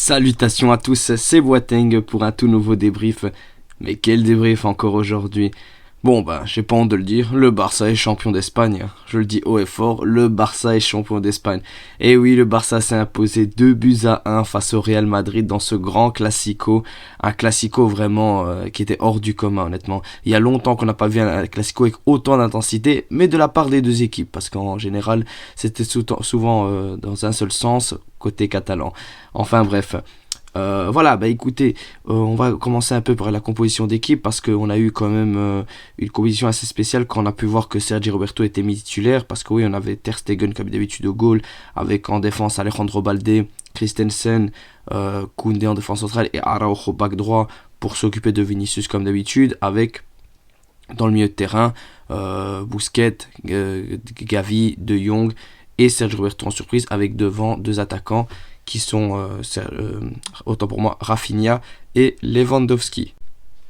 Salutations à tous, c'est Boateng pour un tout nouveau débrief. Mais quel débrief encore aujourd'hui. Bon j'ai pas honte de le dire, le Barça est champion d'Espagne. Je le dis haut et fort, le Barça est champion d'Espagne. Et oui, le Barça s'est imposé 2 buts à 1 face au Real Madrid dans ce grand classico. Un classico vraiment qui était hors du commun honnêtement. Il y a longtemps qu'on n'a pas vu un classico avec autant d'intensité, mais de la part des deux équipes. Parce qu'en général, c'était souvent dans un seul sens, côté catalan. Enfin bref. Voilà, écoutez, on va commencer un peu par la composition d'équipe parce qu'on a eu quand même une composition assez spéciale quand on a pu voir que Sergi Roberto était mis titulaire parce que oui, on avait Ter Stegen comme d'habitude au goal avec en défense Alejandro Balde, Christensen, Koundé en défense centrale et Araujo back droit pour s'occuper de Vinicius comme d'habitude avec dans le milieu de terrain Busquets, Gavi, De Jong et Sergi Roberto en surprise avec devant deux attaquants qui sont, autant pour moi, Rafinha et Lewandowski.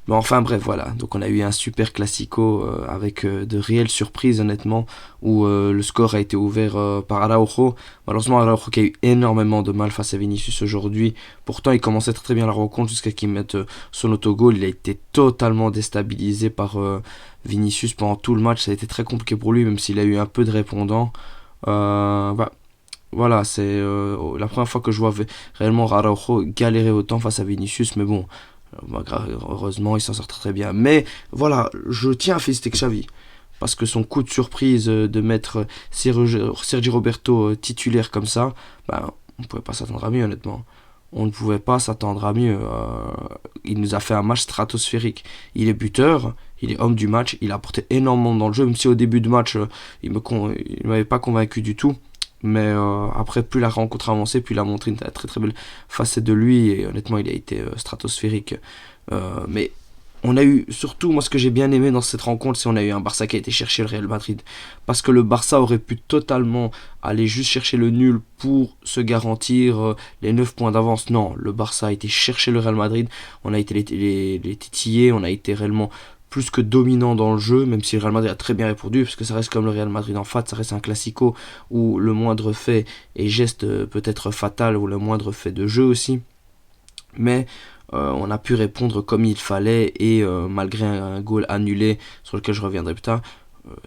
Mais enfin bref, voilà, donc on a eu un super classico avec de réelles surprises honnêtement, où le score a été ouvert par Araujo. Malheureusement Araujo qui a eu énormément de mal face à Vinicius aujourd'hui, pourtant il commençait très bien la rencontre jusqu'à qu'il mette son autogol. Il a été totalement déstabilisé par Vinicius pendant tout le match, ça a été très compliqué pour lui même s'il a eu un peu de répondants. Voilà, c'est la première fois que je vois réellement Araujo galérer autant face à Vinicius, mais bon, heureusement il s'en sort très bien. Mais voilà, je tiens à féliciter Xavi, parce que son coup de surprise de mettre Sergi Roberto titulaire comme ça, on ne pouvait pas s'attendre à mieux honnêtement. On ne pouvait pas s'attendre à mieux. Il nous a fait un match stratosphérique. Il est buteur, il est homme du match, il a apporté énormément dans le jeu, même si au début de match, il ne m'avait pas convaincu du tout. Mais après, plus la rencontre a avancé, plus il a montré une très très belle facette de lui. Et honnêtement, il a été stratosphérique. Mais on a eu, surtout, moi ce que j'ai bien aimé dans cette rencontre, c'est qu'on a eu un Barça qui a été chercher le Real Madrid. Parce que le Barça aurait pu totalement aller juste chercher le nul pour se garantir les 9 points d'avance. Non, le Barça a été chercher le Real Madrid. On a été les titillés, on a été réellement plus que dominant dans le jeu, même si le Real Madrid a très bien répondu, parce que ça reste comme le Real Madrid en fait, ça reste un classico où le moindre fait et geste peut être fatal, ou le moindre fait de jeu aussi. Mais on a pu répondre comme il fallait, et malgré un goal annulé, sur lequel je reviendrai plus tard,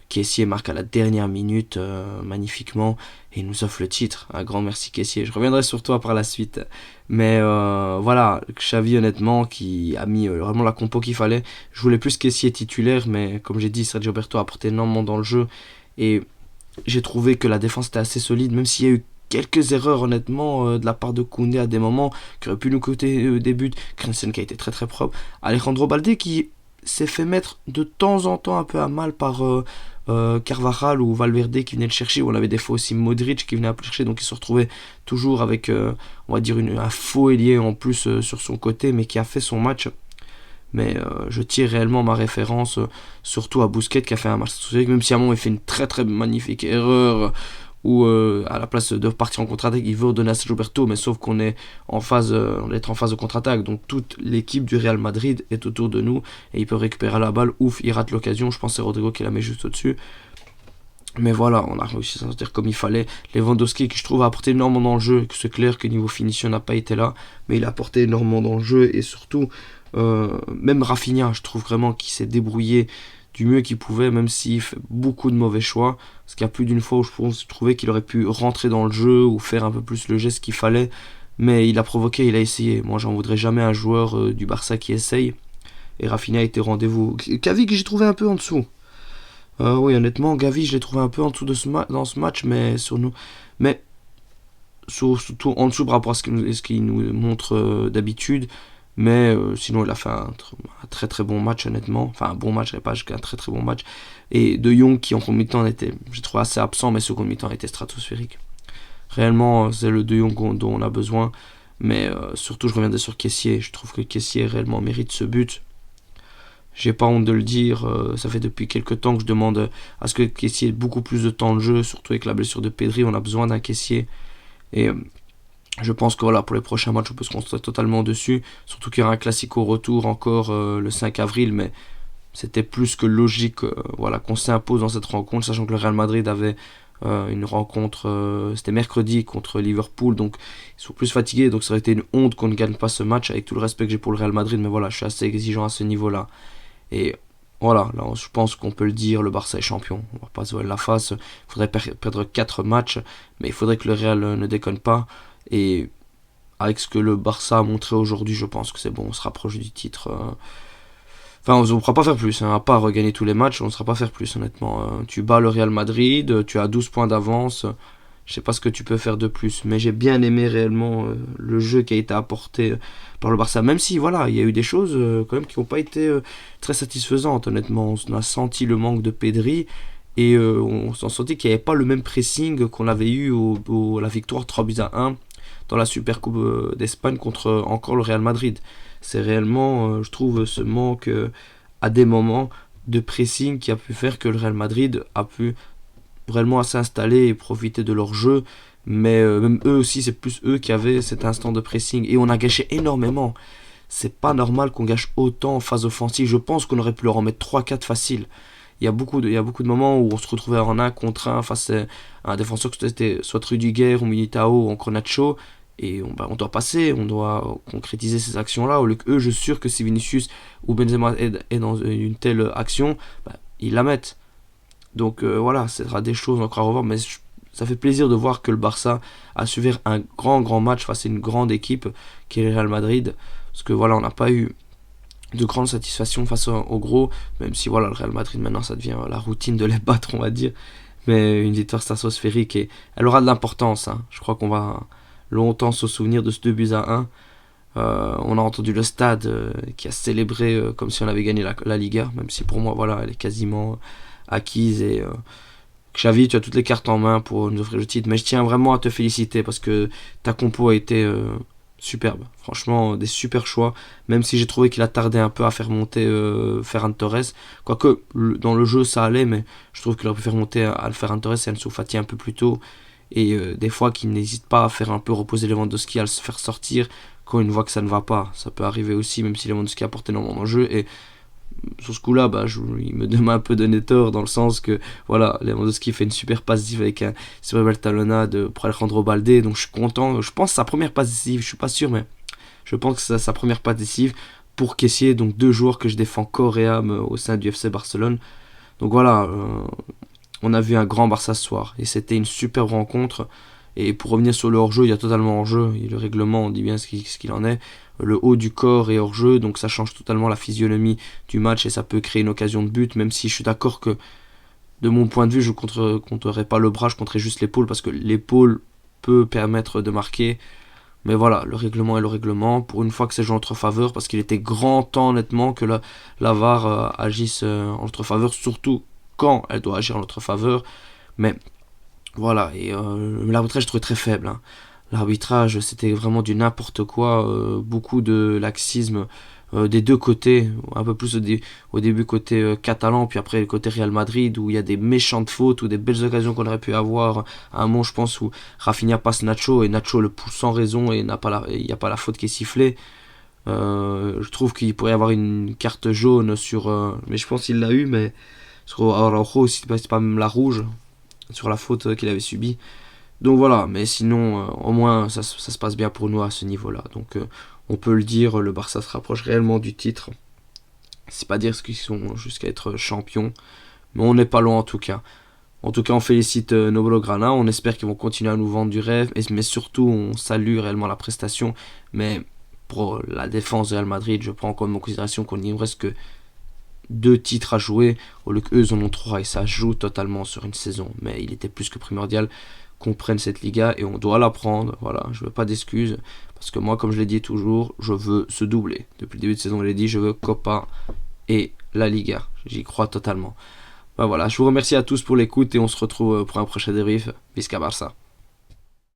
Kessié marque à la dernière minute magnifiquement et il nous offre le titre. Un grand merci Kessié. Je reviendrai sur toi par la suite. Mais voilà, Xavi honnêtement qui a mis vraiment la compo qu'il fallait. Je voulais plus Kessié titulaire, mais comme j'ai dit, Sergio Roberto a apporté énormément dans le jeu et j'ai trouvé que la défense était assez solide, même s'il y a eu quelques erreurs honnêtement de la part de Koundé à des moments qui auraient pu nous coûter des buts. Christensen qui a été très très propre. Alejandro Balde qui s'est fait mettre de temps en temps un peu à mal par Carvajal ou Valverde qui venaient le chercher, ou on avait des fois aussi Modric qui venait à le chercher, donc il se retrouvait toujours avec on va dire un faux ailier en plus sur son côté, mais qui a fait son match. Mais je tire réellement ma référence surtout à Busquets qui a fait un match, même si à un moment il fait une très très magnifique erreur où à la place de partir en contre-attaque, il veut redonner à Sergio Roberto, mais sauf qu'on est en phase, en phase de contre-attaque, donc toute l'équipe du Real Madrid est autour de nous et il peut récupérer la balle. Ouf, il rate l'occasion, je pense que c'est Rodrigo qui la met juste au-dessus. Mais voilà, on a réussi à s'en sortir comme il fallait. Lewandowski qui je trouve a apporté énormément dans le jeu, c'est clair que niveau finition n'a pas été là, mais il a apporté énormément dans le jeu, et surtout même Rafinha, je trouve vraiment qu'il s'est débrouillé du mieux qu'il pouvait, même s'il fait beaucoup de mauvais choix. Parce qu'il y a plus d'une fois où je trouvais qu'il aurait pu rentrer dans le jeu ou faire un peu plus le geste qu'il fallait. Mais il a provoqué, il a essayé. Moi, j'en voudrais jamais un joueur du Barça qui essaye. Et Rafinha a été au rendez-vous. Gavi que j'ai trouvé un peu en dessous. Oui, honnêtement, Gavi, je l'ai trouvé un peu en dessous dans ce match, mais sur nous. Mais surtout en dessous par rapport à ce qu'il nous montre d'habitude. Mais sinon il a fait un très très bon match honnêtement, enfin un bon match, je dirais pas, un très très bon match. Et De Jong qui en premier mi-temps était, j'ai trouvé assez absent, mais second mi-temps était stratosphérique. Réellement c'est le De Jong dont on a besoin, mais surtout je reviendrai sur Kessié. Je trouve que Kessié réellement mérite ce but. J'ai pas honte de le dire, ça fait depuis quelques temps que je demande à ce que Kessié ait beaucoup plus de temps de jeu, surtout avec la blessure de Pedri, on a besoin d'un Kessié. Et je pense que voilà, pour les prochains matchs, on peut se concentrer totalement dessus. Surtout qu'il y aura un classico retour encore le 5 avril, mais c'était plus que logique voilà, qu'on s'impose dans cette rencontre, sachant que le Real Madrid avait une rencontre, c'était mercredi contre Liverpool, donc ils sont plus fatigués, donc ça aurait été une honte qu'on ne gagne pas ce match avec tout le respect que j'ai pour le Real Madrid, mais voilà, je suis assez exigeant à ce niveau-là. Et voilà, là, je pense qu'on peut le dire, le Barça est champion. On va pas se voiler la face. Il faudrait perdre 4 matchs, mais il faudrait que le Real ne déconne pas. Et avec ce que le Barça a montré aujourd'hui, je pense que c'est bon, on se rapproche du titre. Enfin, on ne pourra pas faire plus, hein, à part gagner tous les matchs, on ne sera pas faire plus, honnêtement. Tu bats le Real Madrid, tu as 12 points d'avance. Je sais pas ce que tu peux faire de plus, mais j'ai bien aimé réellement le jeu qui a été apporté par le Barça. Même si, voilà, il y a eu des choses quand même qui n'ont pas été très satisfaisantes, honnêtement. On a senti le manque de Pedri et on s'en sentit qu'il n'y avait pas le même pressing qu'on avait eu à la victoire 3-1 dans la Super Coupe d'Espagne contre encore le Real Madrid. C'est réellement, je trouve, ce manque à des moments de pressing qui a pu faire que le Real Madrid a pu vraiment s'installer et profiter de leur jeu. Mais même eux aussi, c'est plus eux qui avaient cet instant de pressing. Et on a gâché énormément. C'est pas normal qu'on gâche autant en phase offensive. Je pense qu'on aurait pu leur en mettre 3-4 faciles. Il y a beaucoup de moments où on se retrouvait en 1 contre 1 face à un défenseur que c'était soit Rudiger ou Militao ou encore Nacho. Et on doit passer, on doit concrétiser ces actions-là. Au lieu que eux, je suis sûr que si Vinicius ou Benzema est dans une telle action, ils la mettent. Donc voilà, ce sera des choses encore à revoir. Mais ça fait plaisir de voir que le Barça a su faire un grand match face à une grande équipe qui est le Real Madrid. Parce que voilà, on n'a pas eu de grande satisfaction face au gros. Même si voilà, le Real Madrid maintenant ça devient la routine de les battre, on va dire. Mais une victoire stratosphérique, et elle aura de l'importance. Hein. Je crois qu'on va longtemps se souvenir de ce 2-1. On a entendu le stade qui a célébré comme si on avait gagné la Liga, même si pour moi voilà, elle est quasiment acquise. Et Xavi, tu as toutes les cartes en main pour nous offrir le titre, mais je tiens vraiment à te féliciter parce que ta compo a été superbe. Franchement, des super choix, même si j'ai trouvé qu'il a tardé un peu à faire monter Ferran Torres. Quoique, dans le jeu, ça allait, mais je trouve qu'il aurait pu faire monter à Ferran Torres et Ansu Fati un peu plus tôt. Et des fois, qu'il n'hésite pas à faire un peu reposer Lewandowski, à le faire sortir quand il voit que ça ne va pas. Ça peut arriver aussi, même si Lewandowski apporte énormément de jeu. Et sur ce coup-là, il me donne un peu donné tort dans le sens que voilà, Lewandowski fait une super passe décisive avec un super belle talonnade pour Alejandro Balde, donc je suis content. Je pense que sa première passe décisive, je suis pas sûr, mais je pense que c'est sa première passe décisive pour caissier, donc 2 joueurs que je défends corps et âme au sein du FC Barcelone. Donc voilà, on a vu un grand Barça ce soir et c'était une superbe rencontre. Et pour revenir sur le hors-jeu, il y a totalement hors-jeu. Et le règlement, on dit bien ce qu'il en est. Le haut du corps est hors-jeu, donc ça change totalement la physionomie du match et ça peut créer une occasion de but, même si je suis d'accord que, de mon point de vue, je ne compterai pas le bras, je compterai juste l'épaule, parce que l'épaule peut permettre de marquer. Mais voilà, le règlement est le règlement. Pour une fois que c'est joué en notre faveur, parce qu'il était grand temps, honnêtement, que la VAR agisse en notre faveur, surtout quand elle doit agir en notre faveur. Mais voilà, et l'arbitrage, je trouvais très faible. Hein. L'arbitrage, c'était vraiment du n'importe quoi. Beaucoup de laxisme des deux côtés. Un peu plus au début côté catalan, puis après côté Real Madrid, où il y a des méchantes fautes, ou des belles occasions qu'on aurait pu avoir. À un moment, je pense, où Rafinha passe Nacho, et Nacho le pousse sans raison, et il n'y a pas la faute qui est sifflée. Je trouve qu'il pourrait y avoir une carte jaune sur... mais je pense qu'il l'a eu, mais sur Araujo, c'est pas même la rouge sur la faute qu'il avait subie. Donc voilà, mais sinon, au moins, ça se passe bien pour nous à ce niveau-là. Donc on peut le dire, le Barça se rapproche réellement du titre. C'est pas dire qu'ils sont jusqu'à être champions, mais on n'est pas loin en tout cas. En tout cas, on félicite nos Blaugrana, on espère qu'ils vont continuer à nous vendre du rêve, mais surtout, on salue réellement la prestation. Mais pour la défense de Real Madrid, je prends encore en considération qu'on n'y reste que 2 titres à jouer, au lieu qu'eux en ont 3, et ça joue totalement sur une saison. Mais il était plus que primordial qu'on prenne cette Liga, et on doit la prendre. Voilà, je veux pas d'excuses, parce que moi, comme je l'ai dit toujours, je veux se doubler. Depuis le début de saison, je l'ai dit, je veux Copa et la Liga. J'y crois totalement. Voilà, je vous remercie à tous pour l'écoute, et on se retrouve pour un prochain débrief. Visca Barça.